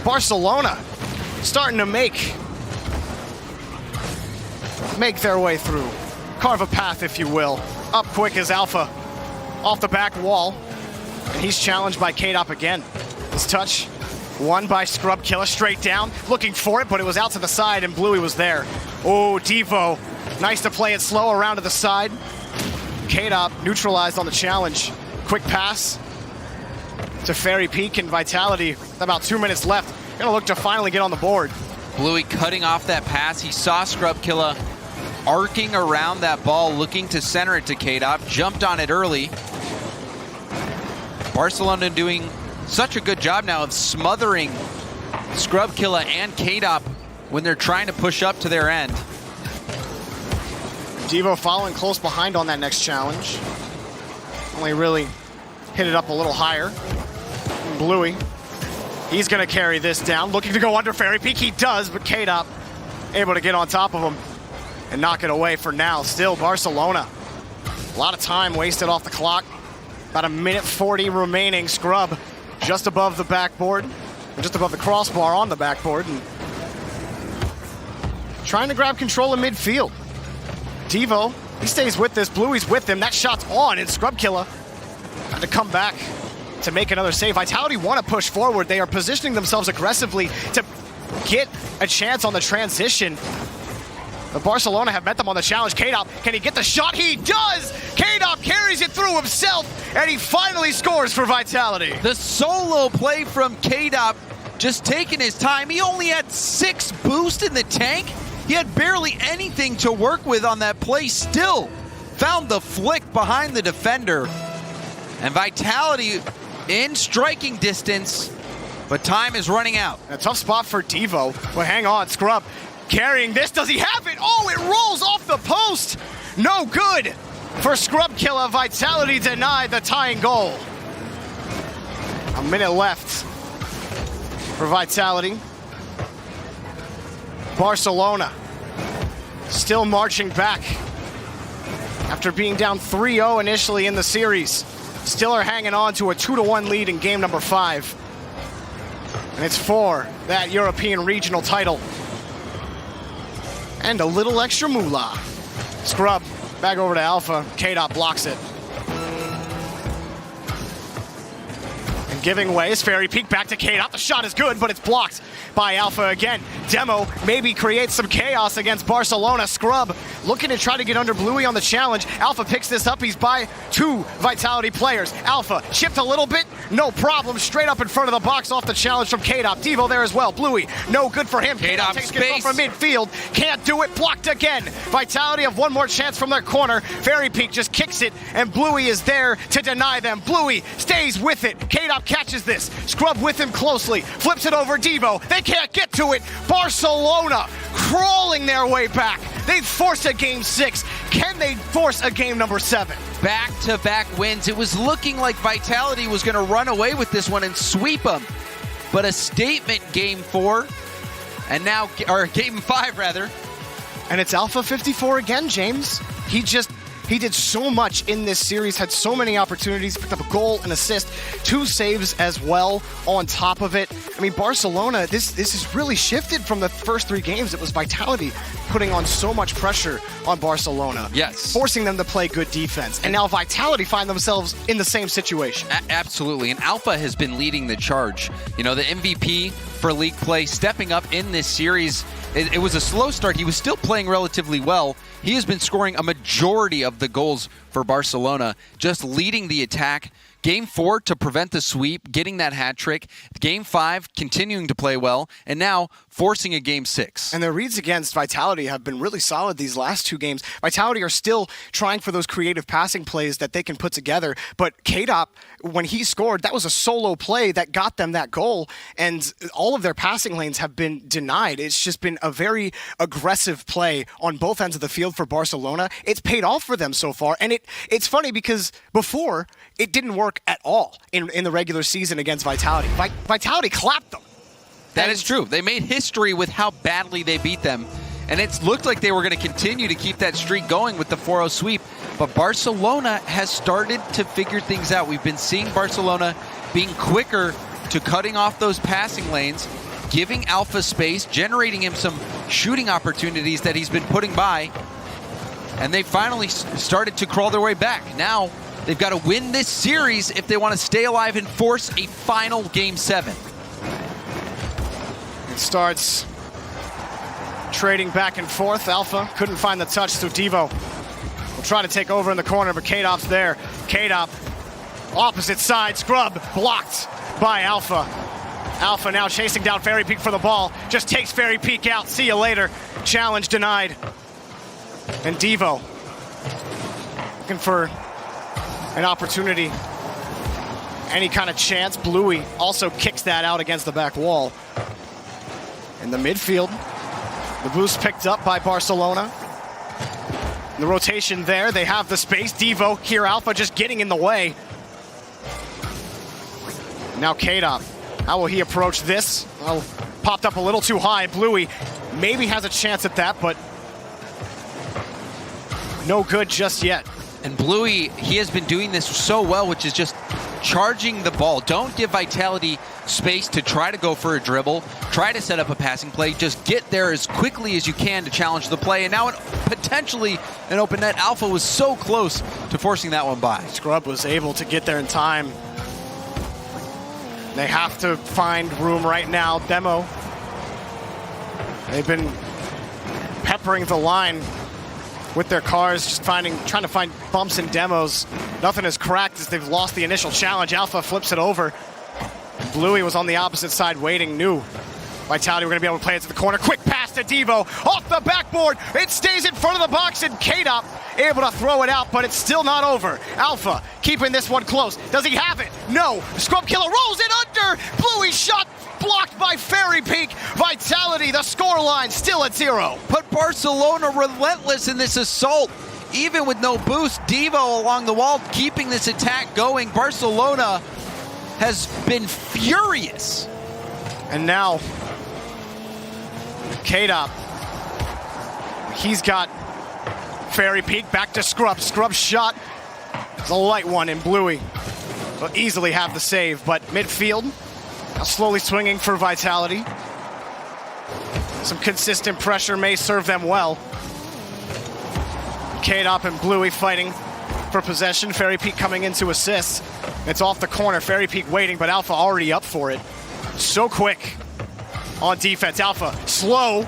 Barcelona starting to make their way through. Carve a path, if you will. Up quick is Alpha off the back wall. And he's challenged by K-Dop again. His touch won by Scrubkilla, straight down. Looking for it, but it was out to the side, and Bluey was there. Oh, Devo. Nice to play it slow around to the side. K-Dop neutralized on the challenge. Quick pass to Fairy Peak, and Vitality, about 2 minutes left. Gonna look to finally get on the board. Bluey cutting off that pass. He saw Scrubkilla arcing around that ball, looking to center it to K-Dop. Jumped on it early. Barcelona doing such a good job now of smothering Scrubkilla and K-Dop when they're trying to push up to their end. Devo following close behind on that next challenge. Only really hit it up a little higher. Bluey, he's going to carry this down. Looking to go under Fairy Peak. He does, but K-Dop able to get on top of him and knock it away for now. Still Barcelona. A lot of time wasted off the clock. About 1:40 remaining. Scrub just above the backboard, just above the crossbar on the backboard, and trying to grab control of midfield. Devo, he stays with this. Bluey's with him. That shot's on, and Scrub Killer had to come back to make another save. Vitality want to push forward. They are positioning themselves aggressively to get a chance on the transition. But Barcelona have met them on the challenge. K-Dop, can he get the shot? He does! K-Dop carries it through himself, and he finally scores for Vitality. The solo play from K-Dop, just taking his time. He only had 6 boost in the tank. He had barely anything to work with on that play. Still found the flick behind the defender. And Vitality in striking distance, but time is running out. A tough spot for Devo, but hang on, Scrub carrying this. Does he have it? Oh, it rolls off the post. No good for Scrub Killer. Vitality denied the tying goal. A minute left for Vitality. Barcelona still marching back after being down 3-0 initially in the series. Still are hanging on to a 2-1 lead in game number 5. And it's for that European regional title. And a little extra moolah. Scrub back over to Alpha. K-Dop blocks it. And giving way is Fairy Peak back to K-Dop. The shot is good, but it's blocked by Alpha again. Demo maybe creates some chaos against Barcelona. Scrub looking to try to get under Bluey on the challenge. Alpha picks this up. He's by 2 Vitality players. Alpha chipped a little bit. No problem. Straight up in front of the box off the challenge from K-Dop. Devo there as well. Bluey, no good for him. K-Dop takes space from midfield. Can't do it. Blocked again. Vitality have one more chance from their corner. Fairy Peak just kicks it, and Bluey is there to deny them. Bluey stays with it. K-Dop catches this. Scrub with him closely. Flips it over Devo. They can't get to it. Barcelona crawling their way back. They forced a game 6. Can they force a game number 7? Back-to-back wins. It was looking like Vitality was going to run away with this one and sweep them. But a statement game 4, and now, or game 5 rather. And it's Alpha 54 again, James. He did so much in this series, had so many opportunities, picked up a goal, an assist, 2 saves as well on top of it. I mean, Barcelona, this has really shifted from the first 3 games. It was Vitality putting on so much pressure on Barcelona. Yes. Forcing them to play good defense. And now Vitality find themselves in the same situation. Absolutely. And Alpha has been leading the charge. You know, the MVP for league play, stepping up in this series. It was a slow start. He was still playing relatively well. He has been scoring a majority of the goals for Barcelona, just leading the attack. Game 4 to prevent the sweep, getting that hat trick. Game 5 continuing to play well, and now forcing a game 6. And their reads against Vitality have been really solid these last 2 games. Vitality are still trying for those creative passing plays that they can put together. But K-Dop, when he scored, that was a solo play that got them that goal. And all of their passing lanes have been denied. It's just been a very aggressive play on both ends of the field for Barcelona. It's paid off for them so far. And it's funny because before, it didn't work at all in the regular season against Vitality. Vitality clapped them. That is true. They made history with how badly they beat them. And it looked like they were going to continue to keep that streak going with the 4-0 sweep. But Barcelona has started to figure things out. We've been seeing Barcelona being quicker to cutting off those passing lanes, giving Alpha space, generating him some shooting opportunities that he's been putting by. And they finally started to crawl their way back. Now, they've got to win this series if they want to stay alive and force a final Game 7. It starts trading back and forth. Alpha couldn't find the touch, so Devo will try to take over in the corner, but K-Dop's there. K-Dop, opposite side, Scrub blocked by Alpha. Alpha now chasing down Fairy Peak for the ball. Just takes Fairy Peak out. See you later. Challenge denied. And Devo looking for an opportunity, any kind of chance. Bluey also kicks that out against the back wall. In the midfield, The boost picked up by Barcelona. The rotation there, they have the space. Devo, here Alpha just getting in the way. Now K-Dop, how will he approach this? Oh, popped up a little too high. Bluey maybe has a chance at that, but no good just yet. And Bluey, he has been doing this so well, which is just charging the ball. Don't give Vitality space to try to go for a dribble, try to set up a passing play. Just get there as quickly as you can to challenge the play. And now potentially an open net. Alpha was so close to forcing that one by. Scrub was able to get there in time. They have to find room right now. Demo. They've been peppering the line with their cars, just trying to find bumps and demos. Nothing has cracked as they've lost the initial challenge. Alpha flips it over. Bluey was on the opposite side waiting, knew Vitality were going to be able to play it to the corner. Quick pass to Devo, off the backboard. It stays in front of the box, and K-Dop able to throw it out, but it's still not over. Alpha keeping this one close. Does he have it? No. Scrub Killer rolls it under. Bluey shot blocked by Fairy Peak. Vitality, the scoreline, still at 0. But Barcelona relentless in this assault. Even with no boost, Devo along the wall keeping this attack going. Barcelona has been furious. And now, K-Dop, he's got Fairy Peak back to Scrub. Scrub's shot is a light one, and Bluey will easily have the save, but midfield now slowly swinging for Vitality. Some consistent pressure may serve them well. K-Dop and Bluey fighting for possession. Fairy Peak coming in to assist. It's off the corner. Fairy Peak waiting, but Alpha already up for it. So quick on defense. Alpha slow.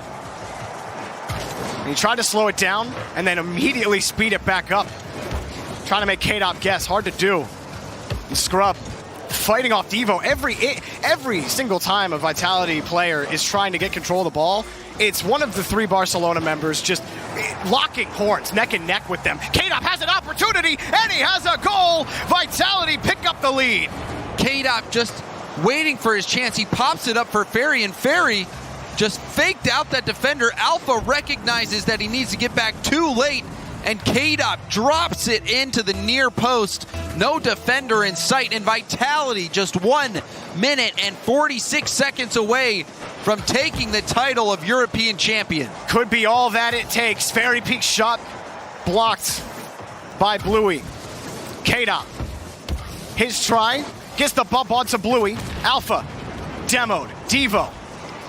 And he tried to slow it down and then immediately speed it back up. Trying to make K-Dop guess. Hard to do. And Scrub fighting off Devo. Every single time a Vitality player is trying to get control of the ball, it's one of the 3 Barcelona members just locking horns neck and neck with them. K-Dop has an opportunity, and he has a goal. Vitality pick up the lead. K-Dop just waiting for his chance. He pops it up for Fairy, and Fairy just faked out that defender. Alpha recognizes that he needs to get back too late, and K-Dop drops it into the near post. No defender in sight, and Vitality just 1 minute and 46 seconds away from taking the title of European champion. Could be all that it takes. Fairy Peak shot blocked by Bluey. K-Dop, his try, gets the bump onto Bluey. Alpha, demoed. Devo,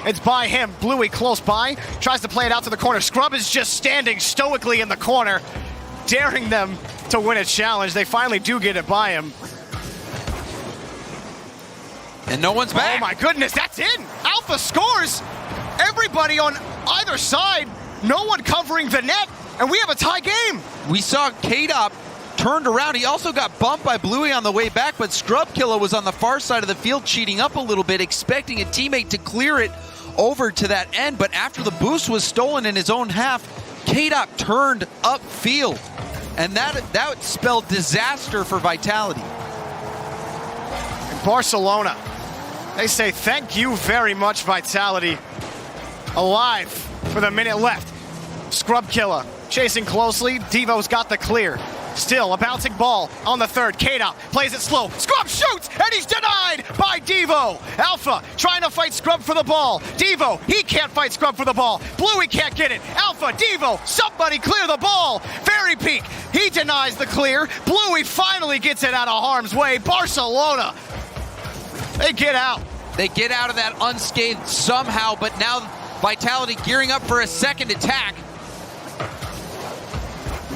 it's by him. Bluey close by, tries to play it out to the corner. Scrub is just standing stoically in the corner, daring them to win a challenge. They finally do get it by him. And no one's back. Oh my goodness, that's in. Alpha scores. Everybody on either side, no one covering the net, and we have a tie game. We saw K-Dop turned around. He also got bumped by Bluey on the way back, but Scrub Killer was on the far side of the field cheating up a little bit, expecting a teammate to clear it over to that end, but after the boost was stolen in his own half, K-Dop turned upfield, and that spelled disaster for Vitality. In Barcelona, they say thank you very much, Vitality. Alive for the minute left. Scrub Killer chasing closely. Devo's got the clear. Still a bouncing ball on the third. K-Dop plays it slow. Scrub shoots, and he's denied by Devo. Alpha trying to fight Scrub for the ball. Devo, he can't fight Scrub for the ball. Bluey can't get it. Alpha, Devo, somebody clear the ball. Fairy Peak, he denies the clear. Bluey finally gets it out of harm's way. Barcelona, they get out. They get out of that unscathed somehow, but now Vitality gearing up for a second attack.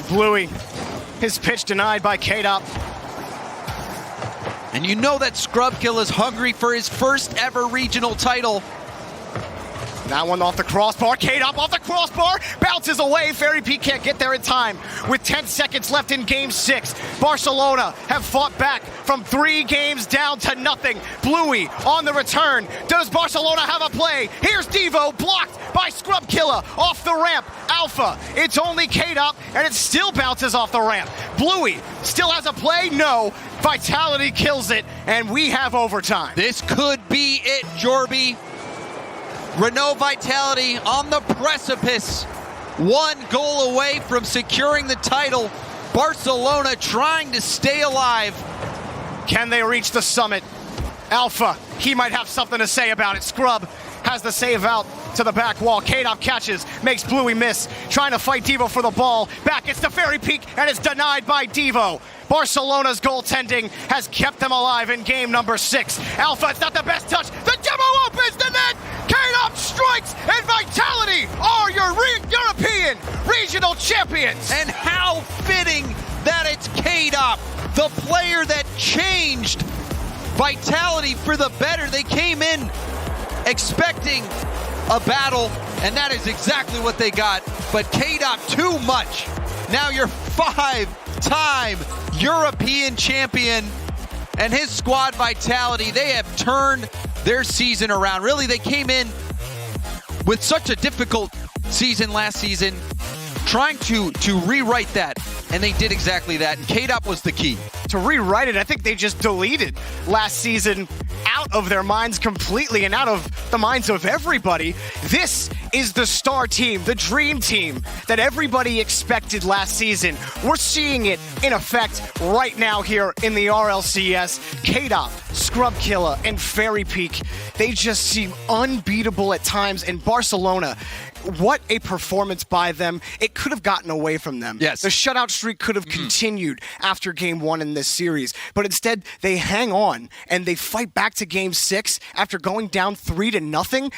Bluey, his pitch denied by K-Dop. And you know that Scrub Kill is hungry for his first ever regional title. That one off the crossbar. K-Dop off the crossbar. Bounces away. Fairy Peak can't get there in time. With 10 seconds left in Game 6, Barcelona have fought back from 3 games down to nothing. Bluey on the return. Does Barcelona have a play? Here's Devo, blocked by Scrub Killer off the ramp. Alpha, it's only K-Dop, and it still bounces off the ramp. Bluey still has a play? No. Vitality kills it, and we have overtime. This could be it, Jorby. Renault Vitality on the precipice. 1 goal away from securing the title. Barcelona trying to stay alive. Can they reach the summit? Alpha, he might have something to say about it. Scrub has the save out to the back wall. K-Dop catches, makes Bluey miss. Trying to fight Devo for the ball. Back, it's to Fairy Peak, and it's denied by Devo. Barcelona's goaltending has kept them alive in game number 6. Alpha, it's not the best touch. The demo opens the net. K-Dop strikes, and Vitality are your European regional champions. And how fitting that it's K-Dop, the player that changed Vitality for the better. They came in expecting a battle, and that is exactly what they got. But K-Dop too much. Now you're 5-time European champion, and his squad Vitality, they have turned their season around. Really, they came in with such a difficult season last season, trying to rewrite that, and they did exactly that, and K-Dop was the key. To rewrite it, I think they just deleted last season out of their minds completely and out of the minds of everybody. This is the star team, the dream team that everybody expected last season. We're seeing it in effect right now here in the RLCS. K-Dop, Scrub Killa, and Fairy Peak, they just seem unbeatable at times. And Barcelona, what a performance by them. It could have gotten away from them. Yes. The shutout streak could have continued after game 1 in this series. But instead, they hang on and they fight back to game 6 after going down 3-0.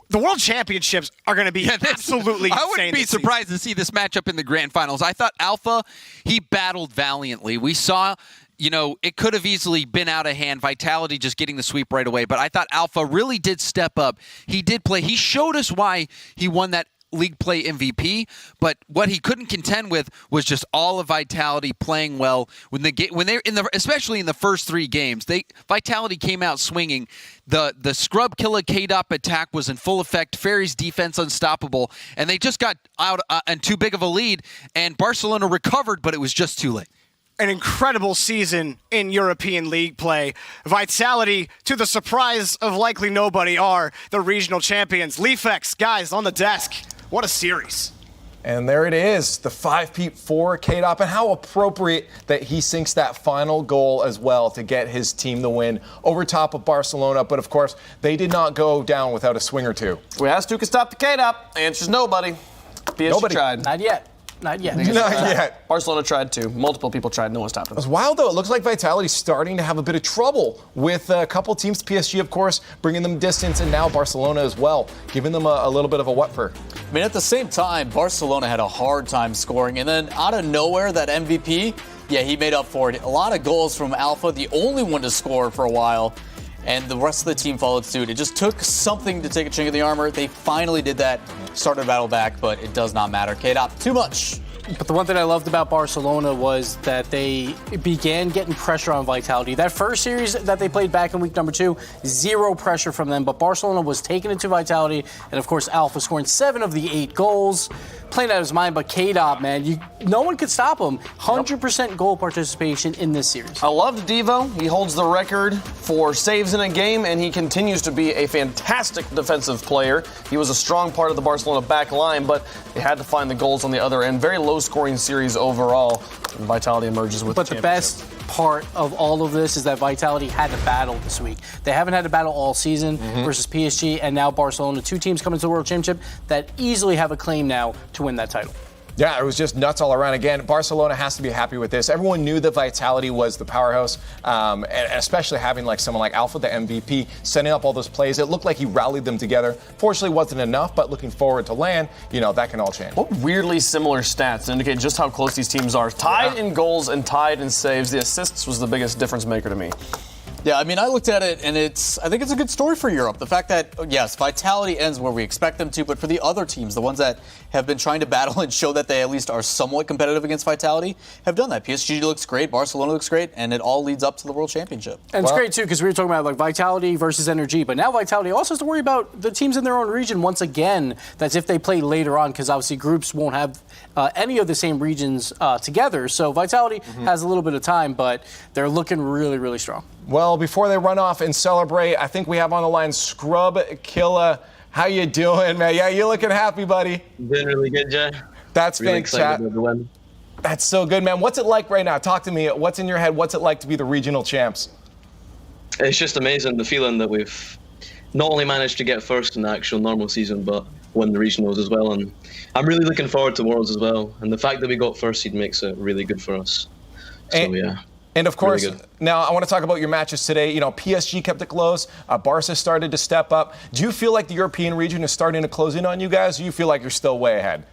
The World Championships are going to be absolutely insane. I wouldn't be surprised to see this matchup in the grand finals. I thought Alpha, he battled valiantly. We saw, it could have easily been out of hand. Vitality just getting the sweep right away. But I thought Alpha really did step up. He did play. He showed us why he won that league play MVP, but what he couldn't contend with was just all of Vitality playing well. Especially in the first 3 games, Vitality came out swinging. The Scrub Killa K-Dop attack was in full effect. Fairy's defense unstoppable, and they just got out and too big of a lead. And Barcelona recovered, but it was just too late. An incredible season in European League play. Vitality, to the surprise of likely nobody, are the regional champions. Leafex, guys, on the desk. What a series. And there it is, the 5-peat for K-Dop, and how appropriate that he sinks that final goal as well to get his team the win over top of Barcelona. But of course, they did not go down without a swing or two. We asked who could stop the K-Dop. Answer's nobody. PSG Nobody. tried. Not yet. Not yet. Not yet. Barcelona tried too. Multiple people tried. No one stopped them. It's wild, though. It looks like Vitality's starting to have a bit of trouble with a couple teams. PSG, of course, bringing them distance, and now Barcelona as well, giving them a little bit of a what for. I mean, at the same time, Barcelona had a hard time scoring, and then out of nowhere, that MVP, he made up for it. A lot of goals from Alpha, the only one to score for a while, and the rest of the team followed suit. It just took something to take a chink of the armor. They finally did that, started a battle back, but it does not matter. K-Dop, too much. But the one thing I loved about Barcelona was that they began getting pressure on Vitality. That first series that they played back in week number 2, 0 pressure from them. But Barcelona was taking it to Vitality. And, of course, Alpha scoring 7 of the 8 goals. Playing out of his mind, but K-Dop, man, no one could stop him. 100% goal participation in this series. I loved Devo. He holds the record for saves in a game, and he continues to be a fantastic defensive player. He was a strong part of the Barcelona back line, but they had to find the goals on the other end. Very low-scoring series overall. And Vitality emerges with the championship. But the best part of all of this is that Vitality had to battle this week. They haven't had to battle all season versus PSG, and now Barcelona. 2 teams coming to the World Championship that easily have a claim now to win that title. Yeah, it was just nuts all around. Again, Barcelona has to be happy with this. Everyone knew that Vitality was the powerhouse, and especially having someone like Alpha, the MVP, setting up all those plays. It looked like he rallied them together. Fortunately, wasn't enough, but looking forward to LAN, that can all change. What weirdly similar stats indicate just how close these teams are. Tied in goals and tied in saves. The assists was the biggest difference maker to me. Yeah, I mean, I looked at it, and I think it's a good story for Europe. The fact that, yes, Vitality ends where we expect them to, but for the other teams, the ones that have been trying to battle and show that they at least are somewhat competitive against Vitality, have done that. PSG looks great, Barcelona looks great, and it all leads up to the World Championship. And it's great, too, because we were talking about Vitality versus NRG, but now Vitality also has to worry about the teams in their own region once again. That's if they play later on, because obviously groups won't have any of the same regions together. So Vitality has a little bit of time, but they're looking really, really strong. Well, before they run off and celebrate, I think we have on the line Scrub Killa How you doing, man? Yeah, you're looking happy, buddy. Doing really good, Jay. That's Really fantastic. excited about the win. That's so good, man. What's it like right now? Talk to me. What's in your head? What's it like to be the regional champs? It's just amazing, the feeling that we've not only managed to get first in the actual normal season, but win the regionals as well. And I'm really looking forward to Worlds as well. And the fact that we got first seed makes it really good for us. So, yeah. And of course, Really good. now I want to talk about your matches today. You know, PSG kept it close. Barca started to step up. Do you feel like the European region is starting to close in on you guys, or do you feel like you're still way ahead?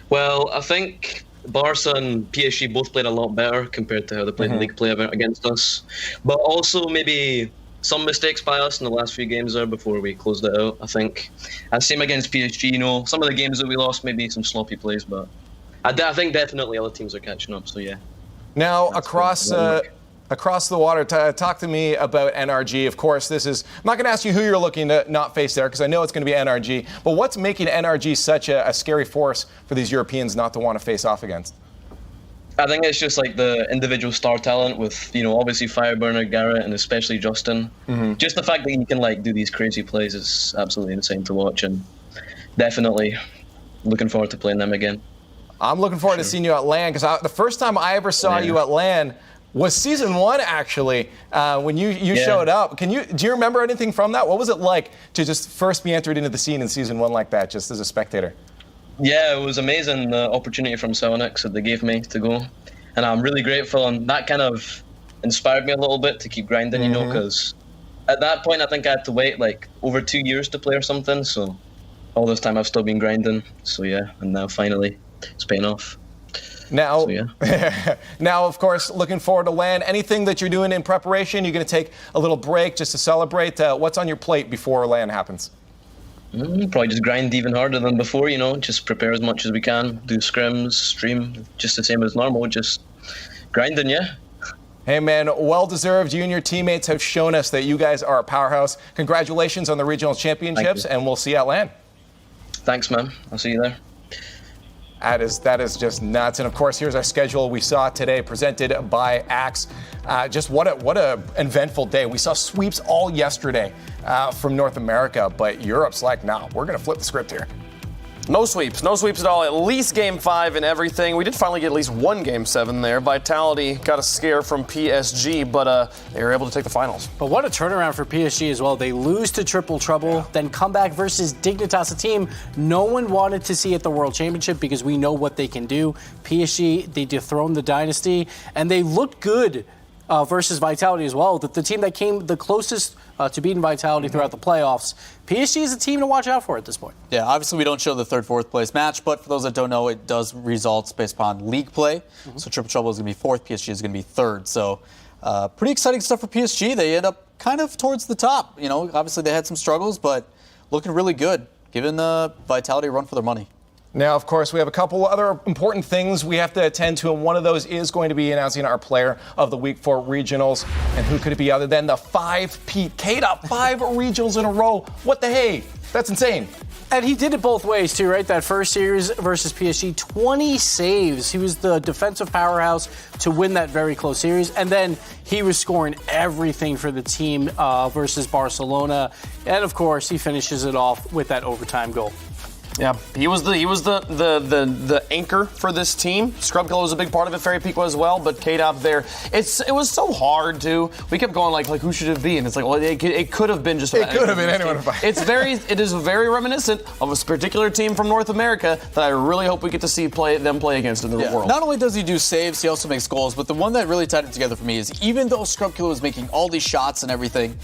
Well, I think Barca and PSG both played a lot better compared to how they played in league play against us. But also maybe some mistakes by us in the last few games there before we closed it out. I think same against PSG, you know, some of the games that we lost, maybe some sloppy plays, but I think definitely other teams are catching up, so yeah. Now, across the water, talk to me about NRG. Of course, I'm not going to ask you who you're looking to not face there, because I know it's going to be NRG. But what's making NRG such a scary force for these Europeans not to want to face off against? I think it's just like the individual star talent with, you know, obviously Fireburner, Garrett, and especially Justin. Just the fact that you can like do these crazy plays is absolutely insane to watch, and definitely looking forward to playing them again. I'm looking forward to seeing you at LAN, because the first time I ever saw you at LAN was season 1, actually, when you showed up. Do you remember anything from that? What was it like to just first be entered into the scene in season 1 like that, just as a spectator? Yeah, it was amazing, the opportunity from Celtics that they gave me to go. And I'm really grateful, and that kind of inspired me a little bit to keep grinding, you know, because at that point I think I had to wait like over 2 years to play or something, so all this time I've still been grinding. So yeah, and now finally it's paying off. Now, So, yeah. now, of course, looking forward to LAN. Anything that you're doing in preparation? You're going to take a little break just to celebrate? What's on your plate before LAN happens? Probably just grind even harder than before, you know, just prepare as much as we can, do scrims, stream, just the same as normal, just grinding, yeah. Hey, man, well-deserved. You and your teammates have shown us that you guys are a powerhouse. Congratulations on the regional championships, and we'll see you at LAN. Thanks, man. I'll see you there. That is just nuts. And of course, here's our schedule we saw today, presented by Axe. Just what a eventful day. We saw sweeps all yesterday from North America, but Europe's like, nah, we're going to flip the script here. No sweeps at all. At least Game 5 and everything. We did finally get at least one Game 7 there. Vitality got a scare from PSG, but they were able to take the finals. But what a turnaround for PSG as well. They lose to Triple Trouble, then come back versus Dignitas, a team no one wanted to see at the World Championship because we know what they can do. PSG, they dethroned the Dynasty, and they looked good versus Vitality as well. The team that came the closest to beating Vitality throughout the playoffs. PSG is a team to watch out for at this point. Yeah, obviously we don't show the third, fourth place match, but for those that don't know, it does results based upon league play. So Triple Trouble is going to be fourth, PSG is going to be third. So pretty exciting stuff for PSG. They end up kind of towards the top. You know, obviously they had some struggles, but looking really good, giving Vitality a run for their money. Now, of course, we have a couple other important things we have to attend to, and one of those is going to be announcing our player of the week for regionals. And who could it be other than the 5-Pete K-Dop, 5 regionals in a row? What the hey? That's insane. And he did it both ways, too, right? That first series versus PSG, 20 saves. He was the defensive powerhouse to win that very close series. And then he was scoring everything for the team versus Barcelona. And, of course, he finishes it off with that overtime goal. Yeah, he was the anchor for this team. Scrubkiller was a big part of it. Fairy Peak was as well, but K-Dop there. It was so hard too. We kept going like who should it be? And it's like, well, it could have been just. It could have been anyone. It is very reminiscent of a particular team from North America that I really hope we get to see them play against in the world. Not only does he do saves, he also makes goals. But the one that really tied it together for me is even though Scrubkiller was making all these shots and everything,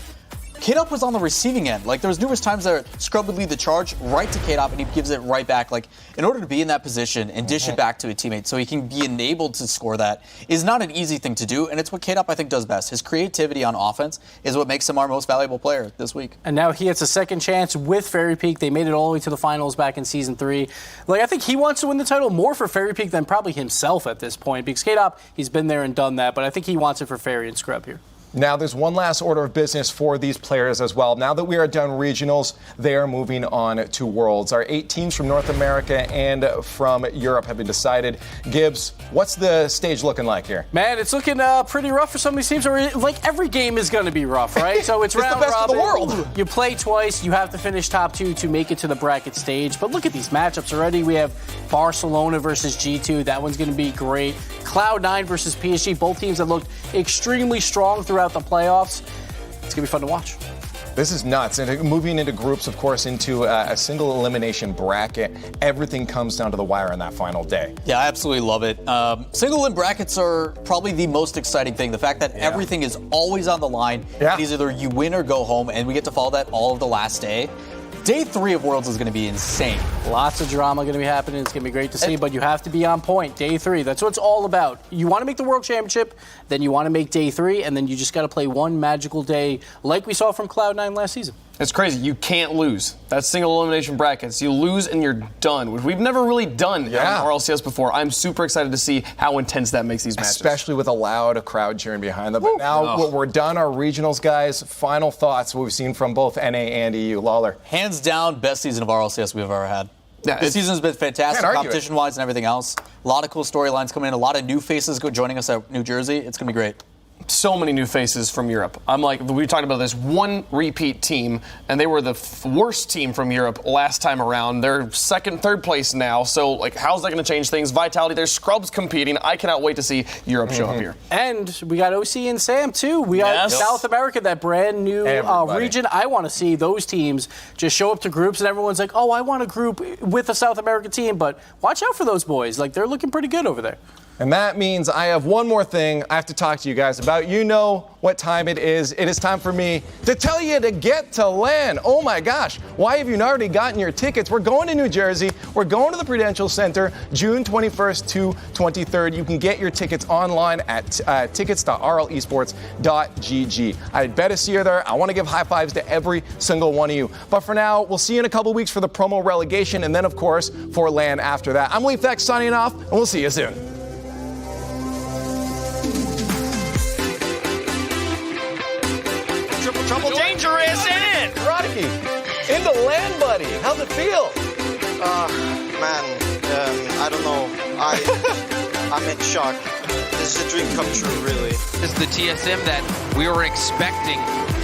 K-Dop was on the receiving end. Like, there was numerous times that Scrub would lead the charge right to K-Dop, and he gives it right back. Like, in order to be in that position and dish it back to a teammate so he can be enabled to score that is not an easy thing to do, and it's what K-Dop, I think, does best. His creativity on offense is what makes him our most valuable player this week. And now he gets a second chance with Fairy Peak. They made it all the way to the finals back in Season 3. Like, I think he wants to win the title more for Fairy Peak than probably himself at this point, because K-Dop, he's been there and done that, but I think he wants it for Fairy and Scrub here. Now, there's one last order of business for these players as well. Now that we are done regionals, they are moving on to Worlds. Our 8 teams from North America and from Europe have been decided. Gibbs, what's the stage looking like here? Man, it's looking pretty rough for some of these teams. Like every game is going to be rough, right? So it's round the best robin. of the world. You play twice. You have to finish top 2 to make it to the bracket stage. But look at these matchups already. We have Barcelona versus G2. That one's going to be great. Cloud9 versus PSG. Both teams that looked extremely strong throughout the playoffs. It's going to be fun to watch. This is nuts. And moving into groups, of course, into a single elimination bracket, everything comes down to the wire on that final day. Yeah, I absolutely love it. Single in brackets are probably the most exciting thing. The fact that everything is always on the line. Yeah. It is either you win or go home, and we get to follow that all of the last day. Day 3 of Worlds is going to be insane. Lots of drama going to be happening. It's going to be great to see, but you have to be on point. Day 3, that's what it's all about. You want to make the World Championship, then you want to make Day 3, and then you just got to play one magical day like we saw from Cloud9 last season. It's crazy. You can't lose. That's single elimination brackets. You lose and you're done, which we've never really done in RLCS before. I'm super excited to see how intense that makes these matches. Especially with a loud crowd cheering behind them. But now we're done our regionals, guys. Final thoughts, what we've seen from both NA and EU. Lawler. Hands down, best season of RLCS we've ever had. Yeah, this season's been fantastic, competition-wise and everything else. A lot of cool storylines coming in. A lot of new faces joining us at New Jersey. It's going to be great. So many new faces from Europe. I'm like, we talked about this one repeat team, and they were the worst team from Europe last time around. They're second, third place now. So, like, how's that going to change things? Vitality, there's scrubs competing. I cannot wait to see Europe show up here. And we got OC and Sam, too. We got South America, that brand new region. I want to see those teams just show up to groups, and everyone's like, oh, I want a group with a South American team. But watch out for those boys. Like, they're looking pretty good over there. And that means I have one more thing I have to talk to you guys about. You know what time it is. It is time for me to tell you to get to LAN. Oh my gosh, why have you not already gotten your tickets? We're going to New Jersey. We're going to the Prudential Center June 21st to 23rd. You can get your tickets online at tickets.rlesports.gg. I'd bet to see you there. I want to give high fives to every single one of you. But for now, we'll see you in a couple weeks for the promo relegation, and then, of course, for LAN after that. I'm Leafex signing off, and we'll see you soon. Trouble dangerous in. Rocky, into LAN, buddy. How's it feel? I don't know. I'm in shock. This is a dream come true, really. This is the TSM that we were expecting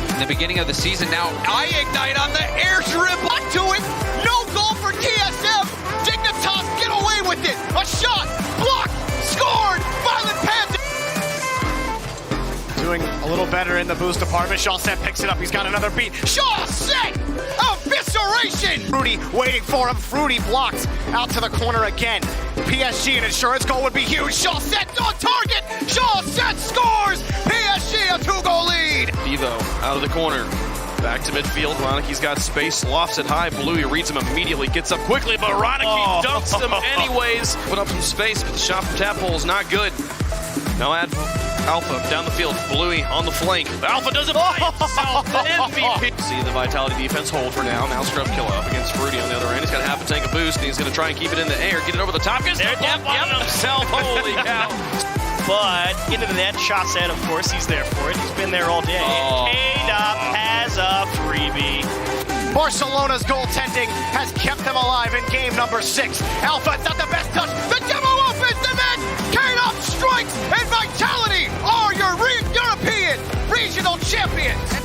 in the beginning of the season. Now, ignite on the air dribble to it. No goal for TSM. Dignitas get away with it. A shot, blocked, scored. Violent Panther. Doing a little better in the boost department. Shawset picks it up. He's got another beat. Shawset! Evisceration! Fruity waiting for him. Fruity blocked out to the corner again. PSG, an insurance goal would be huge. Shawset on target! Shawset scores! PSG a 2-goal lead! Devo out of the corner. Back to midfield. Roniki's got space, lofts it high. Bluey reads him immediately, gets up quickly, but Roniki dumps him anyways. Put up some space, but the shot from tap hole is not good. Now Alpha down the field. Bluey on the flank. Alpha does it by himself. The MVP. See the Vitality defense hold for now. Now Scrub Killer up against Fruity on the other end. He's got half a tank of boost, and he's going to try and keep it in the air. Get it over the top. Gets himself. Holy cow. But into the net, shots at, of course, he's there for it. He's been there all day. K-Dop has a freebie. Barcelona's goaltending has kept them alive in game number 6. Alpha's not the best touch. The demo opens the net. K-Dop strikes, and Vitality are your European regional champions.